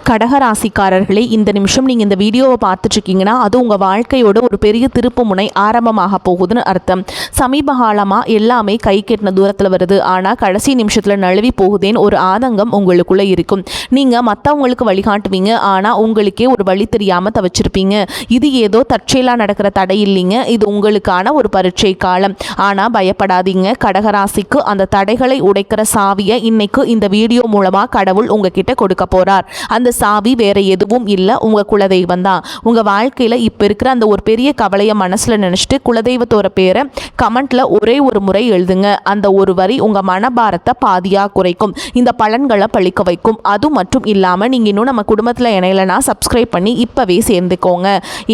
கடகராசிக்காரர்களே, இந்த நிமிஷம் நீங்கள் இந்த வீடியோவை பார்த்துட்ருக்கீங்கன்னா அது உங்கள் வாழ்க்கையோட ஒரு பெரிய திருப்பு முனை ஆரம்பமாக போகுதுன்னு அர்த்தம். சமீப காலமாக எல்லாமே கை கெட்டின தூரத்தில் வருது, ஆனால் கடைசி நிமிஷத்தில் நழுவி போகுதேன்னு ஒரு ஆதங்கம் உங்களுக்குள்ளே இருக்கும். நீங்கள் மற்றவங்களுக்கு வழிகாட்டுவீங்க, ஆனால் உங்களுக்கே ஒரு வழி தெரியாமல் தவிச்சிருப்பீங்க. இது ஏதோ தற்செயலாக நடக்கிற தடை இல்லைங்க, இது உங்களுக்கான ஒரு பரீட்சை காலம். ஆனால் பயப்படாதீங்க, கடகராசிக்கு அந்த தடைகளை உடைக்கிற சாவியை இன்னைக்கு இந்த வீடியோ மூலமாக கடவுள் உங்ககிட்ட கொடுக்க போகிறார். அந்த சாவி வேற எதுவும் இல்லை, உங்கள் குலதெய்வம் தான். உங்கள் வாழ்க்கையில் இப்போ இருக்கிற அந்த ஒரு பெரிய கவலையை மனசில் நினச்சிட்டு குலதெய்வத்தோட பேரை கமெண்ட்டில் ஒரே ஒரு முறை எழுதுங்க. அந்த ஒரு வரி உங்கள் மனபாரத்தை பாதியாக குறைக்கும், இந்த பலன்களை பழிக்க வைக்கும். அது மட்டும் இல்லாமல் நீங்கள் இன்னும் நம்ம குடும்பத்தில் இணையலைன்னா சப்ஸ்கிரைப் பண்ணி இப்போவே சேர்ந்துக்கோங்க.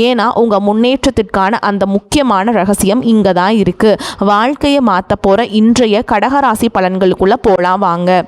ஏன்னா உங்கள் முன்னேற்றத்திற்கான அந்த முக்கியமான ரகசியம் இங்கே தான் இருக்குது. வாழ்க்கையை மாற்ற போகிற இன்றைய கடகராசி பலன்களுக்குள்ளே போகலாம் வாங்க.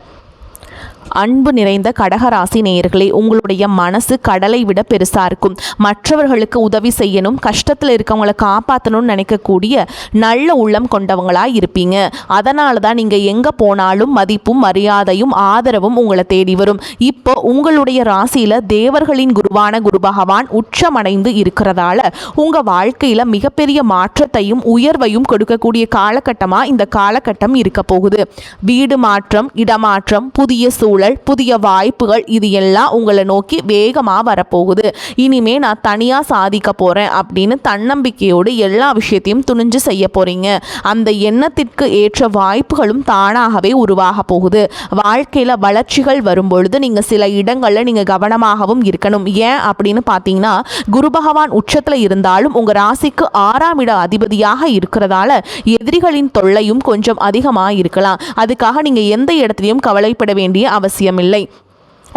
அன்பு நிறைந்த கடகராசி நேயர்களே, உங்களுடைய மனசு கடலை விட பெருசாக இருக்கும். மற்றவர்களுக்கு உதவி செய்யணும், கஷ்டத்தில் இருக்கவங்களை காப்பாற்றணும்னு நினைக்கக்கூடிய நல்ல உள்ளம் கொண்டவங்களாக இருப்பீங்க. அதனால தான் நீங்கள் எங்கே போனாலும் மதிப்பும் மரியாதையும் ஆதரவும் உங்களை தேடி வரும். இப்போ உங்களுடைய ராசியில் தேவர்களின் குருவான குரு பகவான் உச்சமடைந்து இருக்கிறதால உங்கள் வாழ்க்கையில் மிகப்பெரிய மாற்றத்தையும் உயர்வையும் கொடுக்கக்கூடிய காலகட்டமாக இந்த காலகட்டம் இருக்க போகுது. வீடு மாற்றம், இடமாற்றம், புதிய சூழல், புதிய வாய்ப்புகள், இது எல்லாம் உங்களை நோக்கி வேகமாக வரப்போகுது. இனிமே நான் தனியாக சாதிக்க போகிறேன் அப்படின்னு தன்னம்பிக்கையோடு எல்லா விஷயத்தையும் துணிஞ்சு செய்ய போகிறீங்க. அந்த எண்ணத்திற்கு ஏற்ற வாய்ப்புகளும் தானாகவே உருவாக போகுது. வாழ்க்கையில் வளர்ச்சிகள் வரும்பொழுது நீங்கள் சில இடங்களில் நீங்கள் கவனமாகவும் இருக்கணும். ஏன் அப்படின்னு பார்த்தீங்கன்னா, குரு பகவான் உச்சத்தில் இருந்தாலும் உங்கள் ராசிக்கு 6ஆம் இட அதிபதியாக இருக்கிறதால எதிரிகளின் தொல்லையும் கொஞ்சம் அதிகமாக இருக்கலாம். அதுக்காக நீங்கள் எந்த இடத்துலையும் கவலைப்பட வேண்டிய அவசியமில்லை.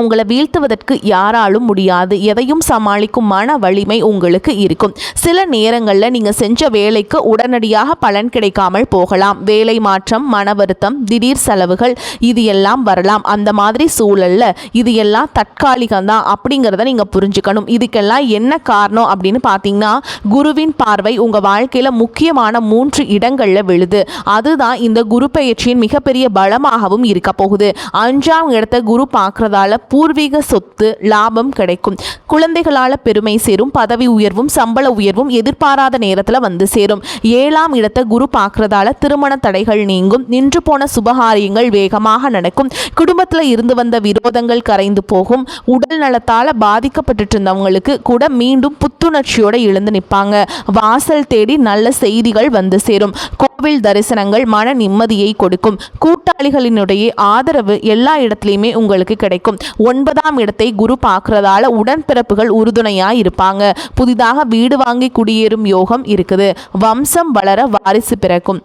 உங்களை வீழ்த்துவதற்கு யாராலும் முடியாது. எதையும் சமாளிக்கும் மன வலிமை உங்களுக்கு இருக்கும். சில நேரங்களில் நீங்கள் செஞ்ச வேலைக்கு உடனடியாக பலன் கிடைக்காமல் போகலாம். வேலை மாற்றம், மன வருத்தம், திடீர் செலவுகள், இது எல்லாம் வரலாம். அந்த மாதிரி சூழலில் இது எல்லாம் தற்காலிகம்தான் அப்படிங்கிறத நீங்கள் புரிஞ்சுக்கணும். இதுக்கெல்லாம் என்ன காரணம் அப்படின்னு பார்த்தீங்கன்னா, குருவின் பார்வை உங்கள் வாழ்க்கையில் முக்கியமான 3 இடங்களில் விழுது. அதுதான் இந்த குரு பெயர்ச்சியின் மிகப்பெரிய பலமாகவும் இருக்க போகுது. 5ஆம் இடத்தை குரு பார்க்கறதால பூர்வீக சொத்து, லாபம் கிடைக்கும். குழந்தைகளால் பெருமை சேரும். பதவி உயர்வும் சம்பள உயர்வும் எதிர்பாராத நேரத்தில் வந்து சேரும். 7ஆம் இடத்தை குரு பார்க்கறதால திருமண தடைகள் நீங்கும். நின்று போன சுபகாரியங்கள் வேகமாக நடக்கும். குடும்பத்தில் இருந்து வந்த விரோதங்கள் கரைந்து போகும். உடல் நலத்தால் பாதிக்கப்பட்டு இருந்தவங்களுக்கு கூட மீண்டும் புத்துணர்ச்சியோடு எழுந்து நிற்பாங்க. வாசல் தேடி நல்ல செய்திகள் வந்து சேரும். கோவில் தரிசனங்கள் மன நிம்மதியை கொடுக்கும். கூட்டாளிகளினுடைய ஆதரவு எல்லா இடத்துலையுமே உங்களுக்கு கிடைக்கும். 9ஆம் இடத்தை குரு பார்க்கறதால உடன்பிறப்புகள் உறுதுணையாக இருப்பாங்க. புதிதாக வீடு வாங்கி குடியேறும் யோகம் இருக்குது. வம்சம் வளர வாரிசு பிறக்கும்.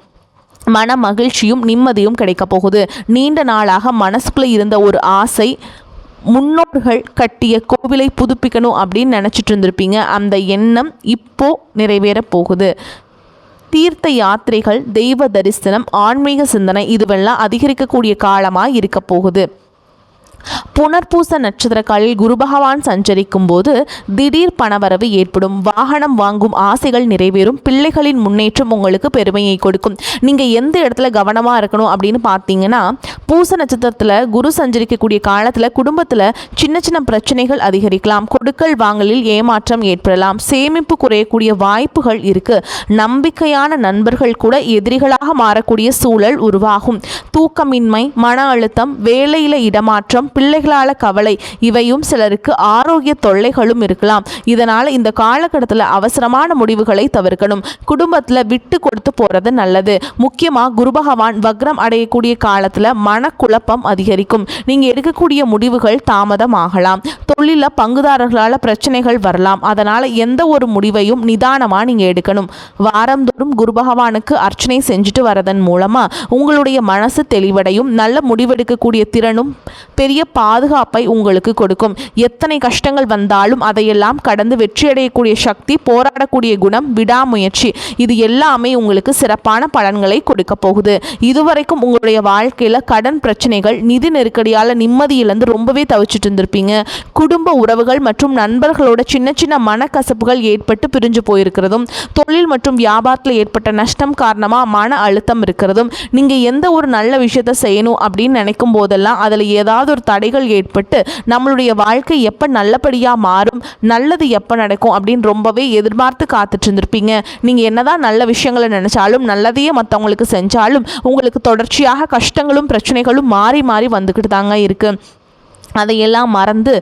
மன மகிழ்ச்சியும் நிம்மதியும் கிடைக்க போகுது. நீண்ட நாளாக மனசுக்குள்ளே இருந்த ஒரு ஆசை, முன்னோர்கள் கட்டிய கோவிலை புதுப்பிக்கணும் அப்படின்னு நினச்சிட்டு இருந்திருப்பீங்க. அந்த எண்ணம் இப்போ நிறைவேற போகுது. தீர்த்த யாத்திரைகள், தெய்வ தரிசனம், ஆன்மீக சிந்தனை, இதுவெல்லாம் அதிகரிக்கக்கூடிய காலமாக இருக்க போகுது. புனர்பூச நட்சத்திரக்காலில் குரு பகவான் சஞ்சரிக்கும் போது திடீர் பணவரவு ஏற்படும். வாகனம் வாங்கும் ஆசைகள் நிறைவேறும். பிள்ளைகளின் முன்னேற்றம் உங்களுக்கு பெருமையை கொடுக்கும். நீங்கள் எந்த இடத்துல கவனமாக இருக்கணும் அப்படின்னு பார்த்தீங்கன்னா, பூச நட்சத்திரத்தில் குரு சஞ்சரிக்கக்கூடிய காலத்தில் குடும்பத்தில் சின்ன சின்ன பிரச்சனைகள் அதிகரிக்கலாம். கொடுக்கல் வாங்கலில் ஏமாற்றம் ஏற்படலாம். சேமிப்பு குறையக்கூடிய வாய்ப்புகள் இருக்குது. நம்பிக்கையான நண்பர்கள் கூட எதிரிகளாக மாறக்கூடிய சூழல் உருவாகும். தூக்கமின்மை, மன அழுத்தம், வேலையில் இடமாற்றம், பிள்ளைகளால் கவலை, இவையும் சிலருக்கு ஆரோக்கிய தொல்லைகளும் இருக்கலாம். இதனால் இந்த காலகட்டத்தில் அவசரமான முடிவுகளை தவிர்க்கணும். குடும்பத்தில் விட்டு கொடுத்து போகிறது நல்லது. முக்கியமாக குரு பகவான் வக்ரம் அடையக்கூடிய காலத்தில் மனக்குழப்பம் அதிகரிக்கும். நீங்கள் எடுக்கக்கூடிய முடிவுகள் தாமதமாகலாம். தொழிலில் பங்குதாரர்களால் பிரச்சனைகள் வரலாம். அதனால் எந்த ஒரு முடிவையும் நிதானமாக நீங்கள் எடுக்கணும். வாரந்தோறும் குரு பகவானுக்கு அர்ச்சனை செஞ்சுட்டு வரதன் மூலமாக உங்களுடைய மனசு தெளிவடையும். நல்ல முடிவெடுக்கக்கூடிய திறனும் பெரிய பாதுகாப்பை உங்களுக்கு கொடுக்கும். எத்தனை கஷ்டங்கள் வந்தாலும் அதையெல்லாம் கடந்து வெற்றியடையக்கூடிய சக்தி, போராடக்கூடிய குணம், விடாமுயற்சி, இது எல்லாமே உங்களுக்கு சிறப்பான பலன்களை கொடுக்க போகுது. இதுவரைக்கும் உங்களுடைய வாழ்க்கையில் கடன் பிரச்சனைகள், நிதி நெருக்கடியால் நிம்மதியிலிருந்து ரொம்பவே தவிச்சிட்டு இருந்திருப்பீங்க. குடும்ப உறவுகள் மற்றும் நண்பர்களோட சின்ன சின்ன மனக்கசப்புகள் ஏற்பட்டு பிரிஞ்சு போயிருக்கிறதும், தொழில் மற்றும் வியாபாரத்தில் ஏற்பட்ட நஷ்டம் காரணமாக மன அழுத்தம் இருக்கிறதும், நீங்கள் எந்த ஒரு நல்ல விஷயத்தை செய்யணும் அப்படின்னு நினைக்கும் போதெல்லாம் அதில் ஏதாவது ஒரு தடைகள் ஏற்பட்டு நம்மளுடைய வாழ்க்கை எப்போ நல்லபடியாக மாறும், நல்லது எப்போ நடக்கும் அப்படின்னு ரொம்பவே எதிர்பார்த்து காத்துட்டு இருந்திருப்பீங்க. நீங்கள் என்னதான் நல்ல விஷயங்களை நினைச்சாலும், நல்லதையே மற்றவங்களுக்கு செஞ்சாலும் உங்களுக்கு தொடர்ச்சியாக கஷ்டங்களும் பிரச்சனைகளும் மாறி மாறி வந்துக்கிட்டு தாங்க இருக்குது. அதையெல்லாம் மறந்து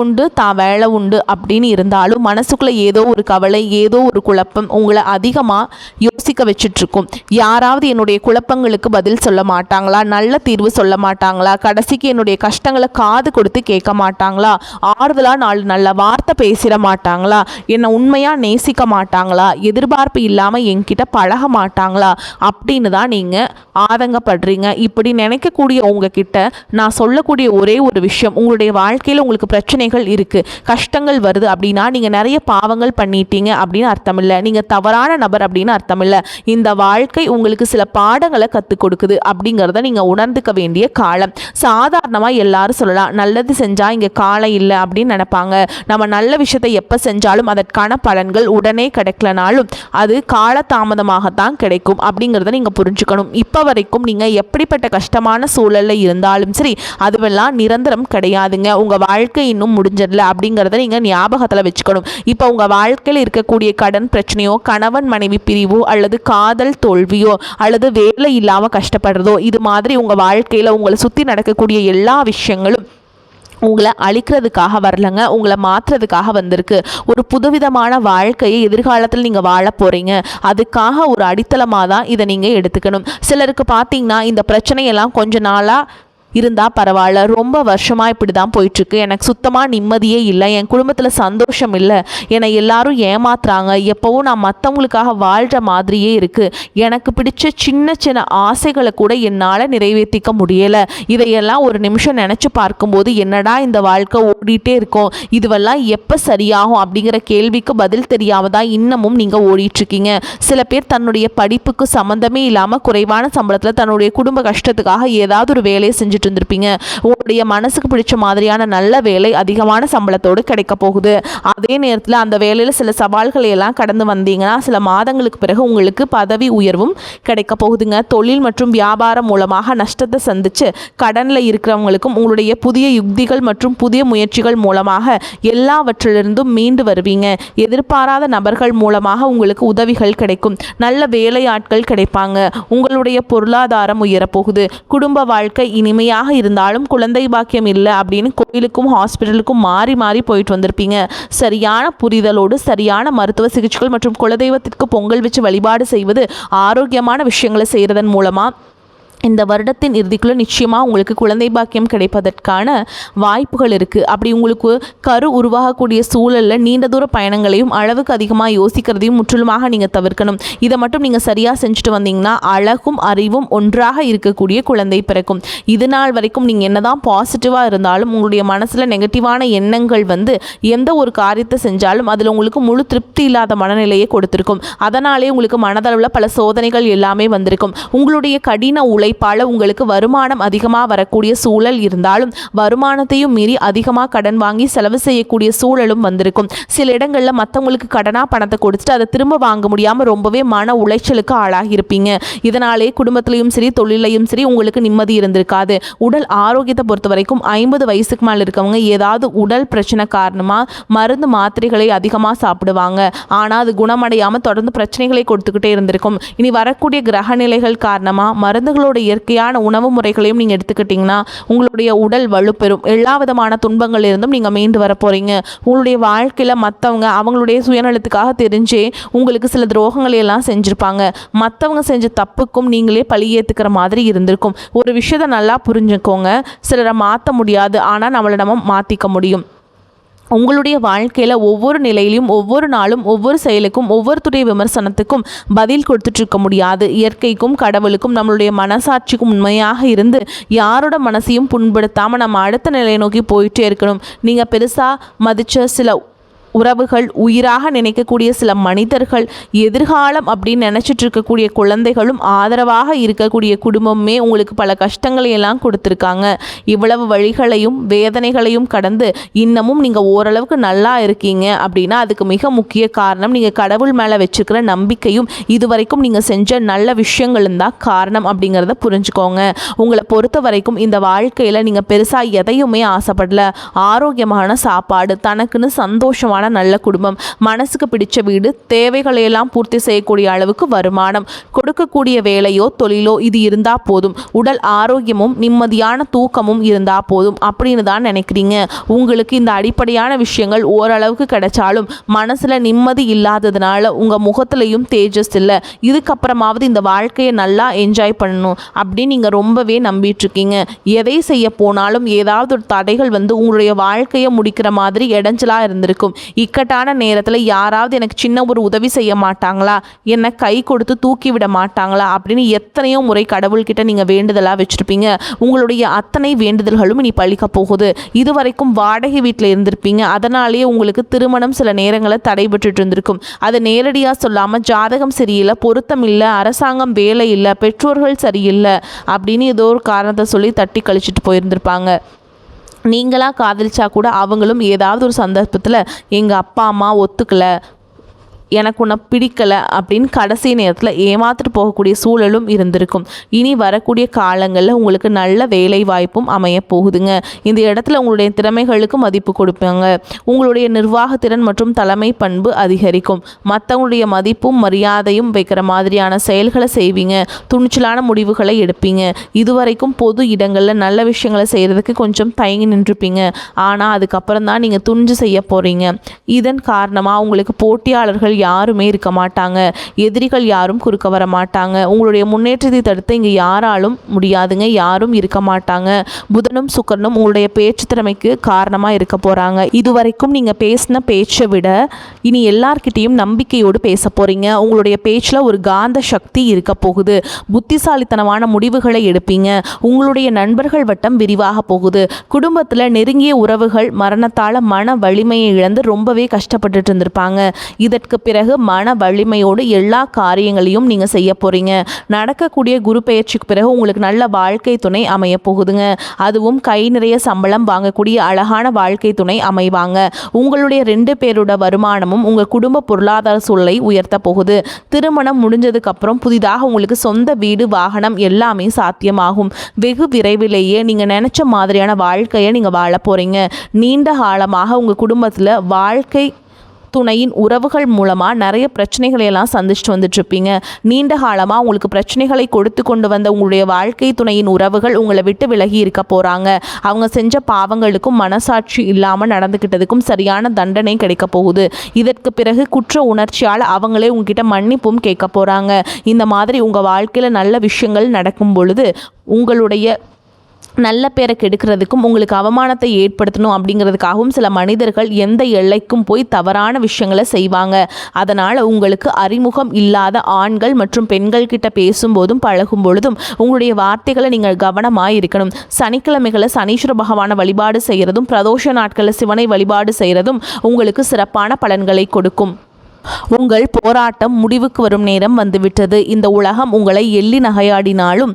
உண்டு வேலை உண்டு அப்படின்னு இருந்தாலும் மனசுக்குள்ளே ஏதோ ஒரு கவலை, ஏதோ ஒரு குழப்பம் உங்களை அதிகமாக யோசிக்க வச்சிட்ருக்கும். யாராவது என்னுடைய குழப்பங்களுக்கு பதில் சொல்ல மாட்டாங்களா, நல்ல தீர்வு சொல்ல மாட்டாங்களா, கடைசிக்கு என்னுடைய கஷ்டங்களை காது கொடுத்து கேட்க மாட்டாங்களா, ஆறுதலாக 4 நல்ல வார்த்தை பேசிட மாட்டாங்களா, என்னை உண்மையாக நேசிக்க மாட்டாங்களா, எதிர்பார்ப்பு இல்லாமல் என்கிட்ட பழக மாட்டாங்களா அப்படின்னு தான் நீங்கள் ஆதங்கப்படுறீங்க. இப்படி நினைக்கக்கூடிய உங்ககிட்ட நான் சொல்லக்கூடிய ஒரே ஒரு விஷயம், உங்களுடைய வாழ்க்கையில் உங்களுக்கு பிரச்சனைகள் இருக்குது, கஷ்டங்கள் வருது அப்படின்னா நீங்கள் நிறைய பாவங்கள் பண்ணிட்டீங்க அப்படின்னு அர்த்தம் இல்லை, நீங்கள் தவறான நபர் அப்படின்னு அர்த்தம் இல்லை. இந்த வாழ்க்கை உங்களுக்கு சில பாடங்களை கற்றுக் கொடுக்குது அப்படிங்கிறத நீங்கள் உணர்ந்துக்க வேண்டிய காலம். சாதாரணமாக எல்லாரும் சொல்லலாம், நல்லது செஞ்சால் இங்கே காலம் இல்லை அப்படின்னு நினைப்பாங்க. நம்ம நல்ல விஷயத்தை எப்போ செஞ்சாலும் அதற்கான பலன்கள் உடனே கிடைக்கலனாலும் அது காலதாமதமாகத்தான் கிடைக்கும் அப்படிங்கிறத நீங்கள் புரிஞ்சுக்கணும். இப்போ வரைக்கும் நீங்கள் எப்படிப்பட்ட கஷ்டமான சூழலில் இருந்தாலும் சரி, அதுவெல்லாம் நிரந்தரம் கிடையாதுங்க. உங்கள் வாழ்க்கை இன்னும் முடிஞ்சிடல அப்படிங்கிறத நீங்கள் ஞாபகத்தில் வச்சுக்கணும். இப்போ உங்கள் வாழ்க்கையில் இருக்கக்கூடிய கடன் பிரச்சனையோ, கணவன் மனைவி பிரிவோ, அல்லது காதல் தோல்வியோ, அல்லது வேலை இல்லாமல் கஷ்டப்படுறதோ, இது மாதிரி உங்கள் வாழ்க்கையில் உங்களை சுற்றி நடக்கக்கூடிய எல்லா விஷயங்களும் உங்களை அழிக்கிறதுக்காக வரலங்க, உங்களை மாற்றுறதுக்காக வந்திருக்கு. ஒரு புதுவிதமான வாழ்க்கையை எதிர்காலத்தில் நீங்கள் வாழ போகிறீங்க. அதுக்காக ஒரு அடித்தளமாக தான் இதை நீங்கள் எடுத்துக்கணும். சிலருக்கு பார்த்தீங்கன்னா இந்த பிரச்சனையெல்லாம் கொஞ்ச நாளாக இருந்தால் பரவாயில்ல, ரொம்ப வருஷமாக இப்படி தான் போயிட்டுருக்கு, எனக்கு சுத்தமாக நிம்மதியே இல்லை, என் குடும்பத்தில் சந்தோஷம் இல்லை, என்னை எல்லாரும் ஏமாத்துறாங்க, எப்போவும் நான் மற்றவங்களுக்காக வாழ்கிற மாதிரியே இருக்குது, எனக்கு பிடிச்ச சின்ன சின்ன ஆசைகளை கூட என்னால் நிறைவேற்றிக்க முடியலை, இதையெல்லாம் ஒரு நிமிஷம் நினச்சி பார்க்கும்போது என்னடா இந்த வாழ்க்கை ஓடிட்டே இருக்கும், இதுவெல்லாம் எப்போ சரியாகும் அப்படிங்கிற கேள்விக்கு பதில் தெரியாமல் தான் இன்னமும் நீங்கள் ஓடிட்டுருக்கீங்க. சில பேர் தன்னுடைய படிப்புக்கு சம்மந்தமே இல்லாமல் குறைவான சம்பளத்தில் தன்னுடைய குடும்ப கஷ்டத்துக்காக ஏதாவது ஒரு வேலையை செஞ்சுட்டு இருந்திருப்பீங்க. உங்களுடைய மனசுக்கு பிடிச்ச மாதிரியான நல்ல வேலை அதிகமான சம்பளத்தோடு கிடைக்க போகுது. அதே நேரத்தில் அந்த வேலையில் சில சவால்களை எல்லாம் கடந்து வந்தீங்கன்னா சில மாதங்களுக்கு பிறகு உங்களுக்கு பதவி உயர்வும் கிடைக்க போகுதுங்க. தொழில் மற்றும் வியாபாரம் மூலமாக நஷ்டத்தை சந்திச்சு கடனில் இருக்கிறவங்களுக்கும் உங்களுடைய புதிய யுக்திகள் மற்றும் புதிய முயற்சிகள் மூலமாக எல்லாவற்றிலிருந்தும் மீண்டு வருவீங்க. எதிர்பாராத நபர்கள் மூலமாக உங்களுக்கு உதவிகள் கிடைக்கும். நல்ல வேலையாட்கள் கிடைப்பாங்க. உங்களுடைய பொருளாதாரம் உயரப்போகுது. குடும்ப வாழ்க்கை இனிமையாக இருந்தாலும் குழந்தை பாக்கியம் இல்லை அப்படின்னு கோயிலுக்கும் ஹாஸ்பிட்டலுக்கும் மாறி மாறி போயிட்டு வந்திருப்பீங்க. சரியான புரிதலோடு சரியான மருத்துவ சிகிச்சைகள் மற்றும் குலதெய்வத்திற்கு பொங்கல் வச்சு வழிபாடு செய்வது, ஆரோக்கியமான விஷயங்களை செய்கிறதன் மூலமாக இந்த வருடத்தின் இறுதிக்குள்ளே நிச்சயமாக உங்களுக்கு குழந்தை பாக்கியம் கிடைப்பதற்கான வாய்ப்புகள் இருக்குது. அப்படி உங்களுக்கு கரு உருவாகக்கூடிய சூழலில் நீண்ட தூர பயணங்களையும் அளவுக்கு அதிகமாக யோசிக்கிறதையும் முற்றிலுமாக நீங்கள் தவிர்க்கணும். இதை மட்டும் நீங்கள் சரியாக செஞ்சுட்டு வந்தீங்கன்னா அழகும் அறிவும் ஒன்றாக இருக்கக்கூடிய குழந்தை பிறக்கும். இது நாள் வரைக்கும் நீங்கள் என்னதான் பாசிட்டிவாக இருந்தாலும் உங்களுடைய மனசில் நெகட்டிவான எண்ணங்கள் எந்த ஒரு காரியத்தை செஞ்சாலும் அதில் உங்களுக்கு முழு திருப்தி இல்லாத மனநிலையை கொடுத்துருக்கும். அதனாலே உங்களுக்கு மனதளவில் பல சோதனைகள் எல்லாமே வந்திருக்கும். உங்களுடைய கடின உழைப்பால் உங்களுக்கு வருமானம் அதிகமாக வரக்கூடிய சூழல் இருந்தாலும் வருமானத்தையும் மீறி அதிகமாக கடன் வாங்கி செலவு செய்யக்கூடிய சூழலும் வந்திருக்கும். சில இடங்களில் மற்றவங்களுக்கு கடனாக பணத்தை கொடுத்துட்டு அதை திரும்ப வாங்க முடியாமல் ரொம்பவே மன உளைச்சலுக்கு ஆளாகி இருப்பீங்க. இதனாலே குடும்பத்திலையும் சரி தொழிலையும் சரி உங்களுக்கு நிம்மதி இருந்திருக்காது. உடல் ஆரோக்கியத்தை பொறுத்த வரைக்கும் 50 வயசுக்கு மேலே இருக்கவங்க ஏதாவது உடல் பிரச்சனை காரணமாக மருந்து மாத்திரைகளை அதிகமாக சாப்பிடுவாங்க. ஆனால் அது குணமடையாமல் தொடர்ந்து பிரச்சனைகளை கொடுத்துக்கிட்டே இருந்திருக்கும். இனி வரக்கூடிய கிரக நிலைகள் காரணமாக மருந்துகளோட இயற்கையான உணவு முறைகளையும் நீங்கள் எடுத்துக்கிட்டிங்கன்னா உங்களுடைய உடல் வலுப்பெறும். எல்லா விதமான துன்பங்கள் இருந்தும் நீங்கள் மீண்டு வர போகிறீங்க. உங்களுடைய வாழ்க்கையில் மற்றவங்க அவங்களுடைய சுயநலத்துக்காக தெரிஞ்சே உங்களுக்கு சில துரோகங்களை எல்லாம் செஞ்சுருப்பாங்க. மற்றவங்க செஞ்ச தப்புக்கும் நீங்களே பழி ஏற்றுக்கிற மாதிரி இருந்திருக்கும். ஒரு விஷயத்தை நல்லா புரிஞ்சுக்கோங்க, சிலரை மாற்ற முடியாது, ஆனால் நம்மளை நம்ம மாற்றிக்க முடியும். உங்களுடைய வாழ்க்கையில் ஒவ்வொரு நிலையிலும் ஒவ்வொரு நாளும் ஒவ்வொரு செயலுக்கும் ஒவ்வொருத்தருடைய விமர்சனத்துக்கும் பதில் கொடுத்துட்ருக்க முடியாது. இயற்கைக்கும் கடவுளுக்கும் நம்மளுடைய மனசாட்சிக்கும் உண்மையாக இருந்து யாரோட மனசையும் புண்படுத்தாமல் நம்ம அடுத்த நிலையை நோக்கி போயிட்டே இருக்கணும். நீங்கள் பெருசாக மதித்த சில உறவுகள், உயிராக நினைக்கக்கூடிய சில மனிதர்கள், எதிர்காலம் அப்படின்னு நினச்சிட்டு இருக்கக்கூடிய குழந்தைகளும், ஆதரவாக இருக்கக்கூடிய குடும்பமே உங்களுக்கு பல கஷ்டங்களை எல்லாம் கொடுத்துருக்காங்க. இவ்வளவு வழிகளையும் வேதனைகளையும் கடந்து இன்னமும் நீங்கள் ஓரளவுக்கு நல்லா இருக்கீங்க அப்படின்னா அதுக்கு மிக முக்கிய காரணம் நீங்கள் கடவுள் மேலே வச்சுக்கிற நம்பிக்கையும் இதுவரைக்கும் நீங்கள் செஞ்ச நல்ல விஷயங்களும் தான் காரணம் அப்படிங்கிறத புரிஞ்சுக்கோங்க. உங்களை பொறுத்த வரைக்கும் இந்த வாழ்க்கையில் நீங்கள் பெருசாக எதையுமே ஆசைப்படல. ஆரோக்கியமான சாப்பாடு, தனக்குன்னு சந்தோஷமான நல்ல குடும்பம், மனசுக்கு பிடிச்ச வீடு, தேவைகளையெல்லாம் பூர்த்தி செய்யக்கூடிய அளவுக்கு வருமானம், கொடுக்கக்கூடிய வேலையோ தொழிலோ இது இருந்தால் போதும், உடல் ஆரோக்கியமும் நிம்மதியான தூக்கமும் இருந்தால் போதும் அப்படின்னு தான் நினைக்கிறீங்க. உங்களுக்கு இந்த அடிப்படையான விஷயங்கள் ஓரளவுக்கு கிடைச்சாலும் மனசில் நிம்மதி இல்லாததுனால உங்கள் முகத்துலையும் தேஜஸ் இல்லை. இதுக்கப்புறமாவது இந்த வாழ்க்கையை நல்லா என்ஜாய் பண்ணணும் அப்படின்னு நீங்கள் ரொம்பவே நம்பிட்டுருக்கீங்க. எதை செய்ய போனாலும் ஏதாவது ஒரு தடைகள் வந்து உங்களுடைய வாழ்க்கையை முடிக்கிற மாதிரி இடைஞ்சலாக இருந்திருக்கும். இக்கட்டான நேரத்தில் யாராவது எனக்கு சின்ன ஒரு உதவி செய்ய மாட்டாங்களா, என்னை கை கொடுத்து தூக்கி விட மாட்டாங்களா அப்படின்னு எத்தனையோ முறை கடவுள்கிட்ட நீங்கள் வேண்டுதலாக வச்சுருப்பீங்க. உங்களுடைய அத்தனை வேண்டுதல்களும் இனி பழிக்க போகுது. இதுவரைக்கும் வாடகை வீட்டில் இருந்திருப்பீங்க. அதனாலேயே உங்களுக்கு திருமணம் சில நேரங்களில் தடைபட்டு இருந்திருக்கும். அதை நேரடியாக சொல்லாமல் ஜாதகம் சரியில்லை, பொருத்தம் இல்லை, அரசாங்கம் வேலை இல்லை, பெற்றோர்கள் சரியில்லை அப்படின்னு ஏதோ ஒரு காரணத்தை சொல்லி தட்டி கழிச்சிட்டு போயிருந்திருப்பாங்க. நீங்களாக காதலிச்சா கூட அவங்களும் ஏதாவது ஒரு சந்தர்ப்பத்தில் எங்கள் அப்பா அம்மா ஒத்துக்கலை, எனக்கு உன்னை பிடிக்கலை அப்படின்னு கடைசி நேரத்தில் ஏமாத்திட்டு போகக்கூடிய சூழலும் இருந்திருக்கும். இனி வரக்கூடிய காலங்களில் உங்களுக்கு நல்ல வேலை வாய்ப்பும் அமைய போகுதுங்க. இந்த இடத்துல உங்களுடைய திறமைகளுக்கு மதிப்பு கொடுப்பாங்க. உங்களுடைய நிர்வாகத்திறன் மற்றும் தலைமை பண்பு அதிகரிக்கும். மற்றவங்களுடைய மதிப்பும் மரியாதையும் வைக்கிற மாதிரியான செயல்களை செய்வீங்க. துணிச்சலான முடிவுகளை எடுப்பீங்க. இதுவரைக்கும் பொது இடங்களில் நல்ல விஷயங்களை செய்கிறதுக்கு கொஞ்சம் தயங்கி நின்றுப்பீங்க. ஆனால் அதுக்கப்புறம் தான் நீங்கள் துணிஞ்சு செய்ய போகிறீங்க. இதன் காரணமாக உங்களுக்கு போட்டியாளர்கள் யாருமே இருக்க மாட்டாங்க. எதிரிகள் யாரும் குறுக்க வர மாட்டாங்க. உங்களுடைய முன்னேற்றத்தை தடுத்து இங்கே யாராலும் முடியாதுங்க. யாரும் இருக்க மாட்டாங்க. புதனும் சுக்கிரனும் உங்களுடைய பேச்சு திறமைக்கு காரணமாக இருக்க போகிறாங்க. இதுவரைக்கும் நீங்கள் பேசின பேச்சை விட இனி எல்லார்கிட்டையும் நம்பிக்கையோடு பேச போகிறீங்க. உங்களுடைய பேச்சில் ஒரு காந்த சக்தி இருக்க போகுது. புத்திசாலித்தனமான முடிவுகளை எடுப்பீங்க. உங்களுடைய நண்பர்கள் வட்டம் விரிவாக போகுது. குடும்பத்தில் நெருங்கிய உறவுகள் மரணத்தால் மன வலிமையை இழந்து ரொம்பவே கஷ்டப்பட்டுட்டு இருந்திருப்பாங்க. இதற்கு பிறகு மன வலிமையோடு எல்லா காரியங்களையும் நீங்கள் செய்ய போகிறீங்க. நடக்கக்கூடிய குரு பெயர்ச்சிக்கு பிறகு உங்களுக்கு நல்ல வாழ்க்கை துணை அமைய போகுதுங்க. அதுவும் கை நிறைய சம்பளம் வாங்கக்கூடிய அழகான வாழ்க்கை துணை அமைவாங்க. உங்களுடைய 2 பேரோட வருமானமும் உங்கள் குடும்ப பொருளாதார சூழலை உயர்த்த போகுது. திருமணம் முடிஞ்சதுக்கப்புறம் புதிதாக உங்களுக்கு சொந்த வீடு, வாகனம் எல்லாமே சாத்தியமாகும். வெகு விரைவிலேயே நீங்கள் நினச்ச மாதிரியான வாழ்க்கையை நீங்கள் வாழ போகிறீங்க. நீண்ட காலமாக உங்கள் குடும்பத்தில் வாழ்க்கை துணையின் உறவுகள் மூலமாக நிறைய பிரச்சனைகளை எல்லாம் சந்திச்சுட்டு வந்துட்டுருப்பீங்க. நீண்ட காலமாக உங்களுக்கு பிரச்சனைகளை கொடுத்து கொண்டு வந்த உங்களுடைய வாழ்க்கை துணையின் உறவுகள் உங்களை விட்டு விலகி இருக்க போகிறாங்க. அவங்க செஞ்ச பாவங்களுக்கும் மனசாட்சி இல்லாமல் நடந்துக்கிட்டதுக்கும் சரியான தண்டனை கிடைக்க போகுது. இதற்கு பிறகு குற்ற உணர்ச்சியால் அவங்களே உங்ககிட்ட மன்னிப்பும் கேட்க போகிறாங்க. இந்த மாதிரி உங்கள் வாழ்க்கையில் நல்ல விஷயங்கள் நடக்கும் பொழுது உங்களுடைய நல்ல பேரை கெடுக்கிறதுக்கும் உங்களுக்கு அவமானத்தை ஏற்படுத்தணும் அப்படிங்கிறதுக்காகவும் சில மனிதர்கள் எந்த எல்லைக்கும் போய் தவறான விஷயங்களை செய்வாங்க. அதனால் உங்களுக்கு அறிமுகம் இல்லாத ஆண்கள் மற்றும் பெண்கள் கிட்ட பேசும்போதும் பழகும் பொழுதும் உங்களுடைய வார்த்தைகளை நீங்கள் கவனமாக இருக்கணும். சனிக்கிழமைகளை சனீஸ்வர பகவானை வழிபாடு செய்கிறதும் பிரதோஷ நாட்களில் சிவனை வழிபாடு செய்கிறதும் உங்களுக்கு சிறப்பான பலன்களை கொடுக்கும். உங்கள் போராட்டம் முடிவுக்கு வரும் நேரம் வந்துவிட்டது. இந்த உலகம் உங்களை எள்ளி நகையாடினாலும்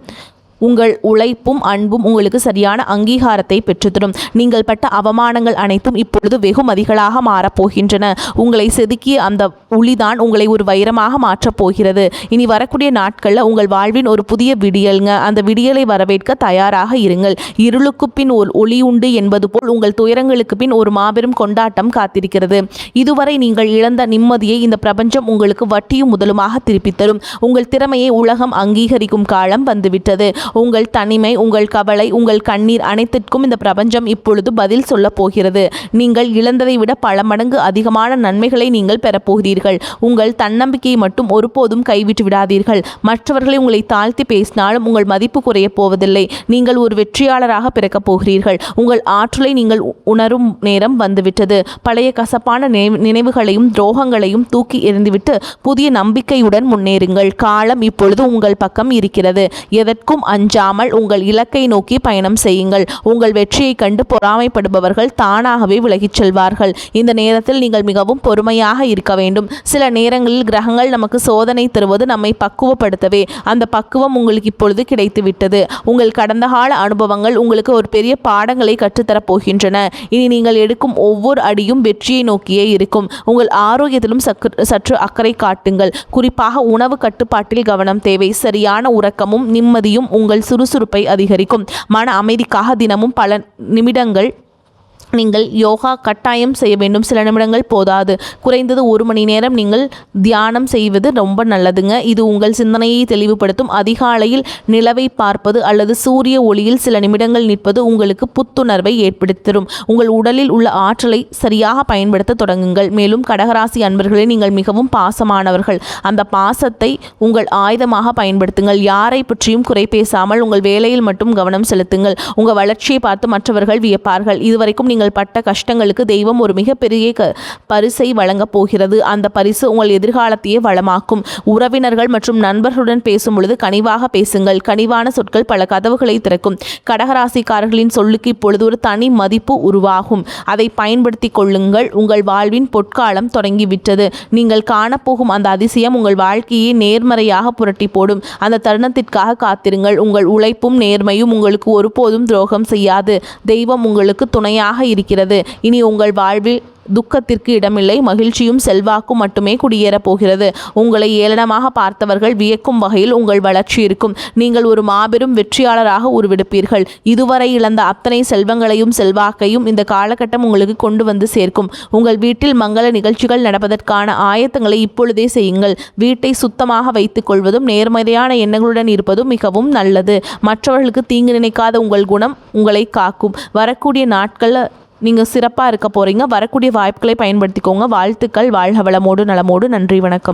உங்கள் உழைப்பும் அன்பும் உங்களுக்கு சரியான அங்கீகாரத்தை பெற்றுத்தரும். நீங்கள் பட்ட அவமானங்கள் அனைத்தும் இப்பொழுது வெகுமதிகளாக மாறப்போகின்றன. உங்களை செதுக்கிய அந்த ஒளிதான் உங்களை ஒரு வைரமாக மாற்றப் போகிறது. இனி வரக்கூடிய நாட்களில் உங்கள் வாழ்வின் ஒரு புதிய விடியல்ங்க. அந்த விடியலை வரவேற்க தயாராக இருங்கள். இருளுக்கு பின் ஒரு ஒளி உண்டு என்பது போல் உங்கள் துயரங்களுக்கு பின் ஒரு மாபெரும் கொண்டாட்டம் காத்திருக்கிறது. இதுவரை நீங்கள் இழந்த நிம்மதியை இந்த பிரபஞ்சம் உங்களுக்கு வட்டியும் முதலுமாக திருப்பித் தரும். உங்கள் திறமையை உலகம் அங்கீகரிக்கும் காலம் வந்துவிட்டது. உங்கள் தனிமை, உங்கள் கவலை, உங்கள் கண்ணீர் அனைத்திற்கும் இந்த பிரபஞ்சம் இப்பொழுது பதில் சொல்ல போகிறது. நீங்கள் இழந்ததை விட பல மடங்கு அதிகமான நன்மைகளை நீங்கள் பெறப்போகிறீர்கள். உங்கள் தன்னம்பிக்கையை மட்டும் ஒருபோதும் கைவிட்டு விடாதீர்கள். மற்றவர்களை உங்களை தாழ்த்தி பேசினாலும் உங்கள் மதிப்பு குறைய போவதில்லை. நீங்கள் ஒரு வெற்றியாளராக பிறக்கப் போகிறீர்கள். உங்கள் ஆற்றலை நீங்கள் உணரும் நேரம் வந்துவிட்டது. பழைய கசப்பான நினைவுகளையும் துரோகங்களையும் தூக்கி எறிந்துவிட்டு புதிய நம்பிக்கையுடன் முன்னேறுங்கள். காலம் இப்பொழுது உங்கள் பக்கம் இருக்கிறது. எதற்கும் அஞ்சாமல் உங்கள் இலக்கை நோக்கி பயணம் செய்யுங்கள். உங்கள் வெற்றியை கண்டு பொறாமைப்படுபவர்கள் தானாகவே விலகிச் செல்வார்கள். இந்த நேரத்தில் நீங்கள் மிகவும் பொறுமையாக இருக்க வேண்டும். சில நேரங்களில் கிரகங்கள் நமக்கு சோதனை தருவது நம்மை பக்குவப்படுத்தவே. அந்த பக்குவம் உங்களுக்கு இப்பொழுது கிடைத்துவிட்டது. உங்கள் கடந்த கால அனுபவங்கள் உங்களுக்கு ஒரு பெரிய பாடங்களை கற்றுத்தரப் போகின்றன. இனி நீங்கள் எடுக்கும் ஒவ்வொரு அடியும் வெற்றியை நோக்கியே இருக்கும். உங்கள் ஆரோக்கியத்திலும் சற்று அக்கறை காட்டுங்கள். குறிப்பாக உணவு கட்டுப்பாட்டில் கவனம் தேவை. சரியான உறக்கமும் நிம்மதியும் உங்கள் சுறுசுறுப்பை அதிகரிக்கும். மன அமைதிக்காக தினமும் பல நிமிடங்கள் நீங்கள் யோகா கட்டாயம் செய்ய வேண்டும். சில நிமிடங்கள் போதாது. குறைந்தது 1 மணி நேரம் நீங்கள் தியானம் செய்வது ரொம்ப நல்லதுங்க. இது உங்கள் சிந்தனையை தெளிவுபடுத்தும். அதிகாலையில் நிலவை பார்ப்பது அல்லது சூரிய ஒளியில் சில நிமிடங்கள் நிற்பது உங்களுக்கு புத்துணர்வை ஏற்படுத்தும். உங்கள் உடலில் உள்ள ஆற்றலை சரியாக பயன்படுத்த தொடங்குங்கள். மேலும் கடகராசி அன்பர்களே, நீங்கள் மிகவும் பாசமானவர்கள். அந்த பாசத்தை உங்கள் ஆயுதமாக பயன்படுத்துங்கள். யாரை பற்றியும் குறை பேசாமல் உங்கள் வேலையில் மட்டும் கவனம் செலுத்துங்கள். உங்கள் வளர்ச்சியை பார்த்து மற்றவர்கள் வியப்பார்கள். இதுவரைக்கும் நீங்கள் பட்ட கஷ்டங்களுக்கு தெய்வம் ஒரு மிகப்பெரிய பரிசை வழங்கப் போகிறது. அந்த பரிசு உங்கள் எதிர்காலத்தையே வளமாக்கும். உறவினர்கள் மற்றும் நண்பர்களுடன் பேசும் பொழுது கனிவாக பேசுங்கள். கனிவான சொற்கள் பல கதவுகளை திறக்கும். கடகராசிக்காரர்களின் சொல்லுக்கு இப்பொழுது ஒரு தனி மதிப்பு உருவாகும். அதை பயன்படுத்தி கொள்ளுங்கள். உங்கள் வாழ்வின் பொற்காலம் தொடங்கிவிட்டது. நீங்கள் காணப்போகும் அந்த அதிசயம் உங்கள் வாழ்க்கையை நேர்மறையாக புரட்டி போடும். அந்த தருணத்திற்காக காத்திருங்கள். உங்கள் உழைப்பும் நேர்மையும் உங்களுக்கு ஒருபோதும் துரோகம் செய்யாது. தெய்வம் உங்களுக்கு துணையாக இருக்கிறது. இனி உங்கள் வாழ்வில் துக்கத்திற்கு இடமில்லை. மகிழ்ச்சியும் செல்வாக்கும் மட்டுமே குடியேறப் போகிறது. உங்களை ஏளனமாக பார்த்தவர்கள் வியக்கும் வகையில் உங்கள் வளர்ச்சி இருக்கும். நீங்கள் ஒரு மாபெரும் வெற்றியாளராக உருவெடுப்பீர்கள். இதுவரை இழந்த அத்தனை செல்வங்களையும் செல்வாக்கையும் இந்த காலகட்டம் உங்களுக்கு கொண்டு வந்து சேர்க்கும். உங்கள் வீட்டில் மங்கள நிகழ்ச்சிகள் நடப்பதற்கான ஆயத்தங்களை இப்பொழுதே செய்யுங்கள். வீட்டை சுத்தமாக வைத்துக் கொள்வதும் நேர்மறையான எண்ணங்களுடன் இருப்பதும் மிகவும் நல்லது. மற்றவர்களுக்கு தீங்கு நினைக்காத உங்கள் குணம் உங்களை காக்கும். வரக்கூடிய நாட்களில் நீங்கள் சிறப்பாக இருக்க போகிறீங்க. வரக்கூடிய வாய்ப்புகளை பயன்படுத்திக்கோங்க. வாழ்த்துக்கள். வாழ்க வளமோடு நலமோடு. நன்றி, வணக்கம்.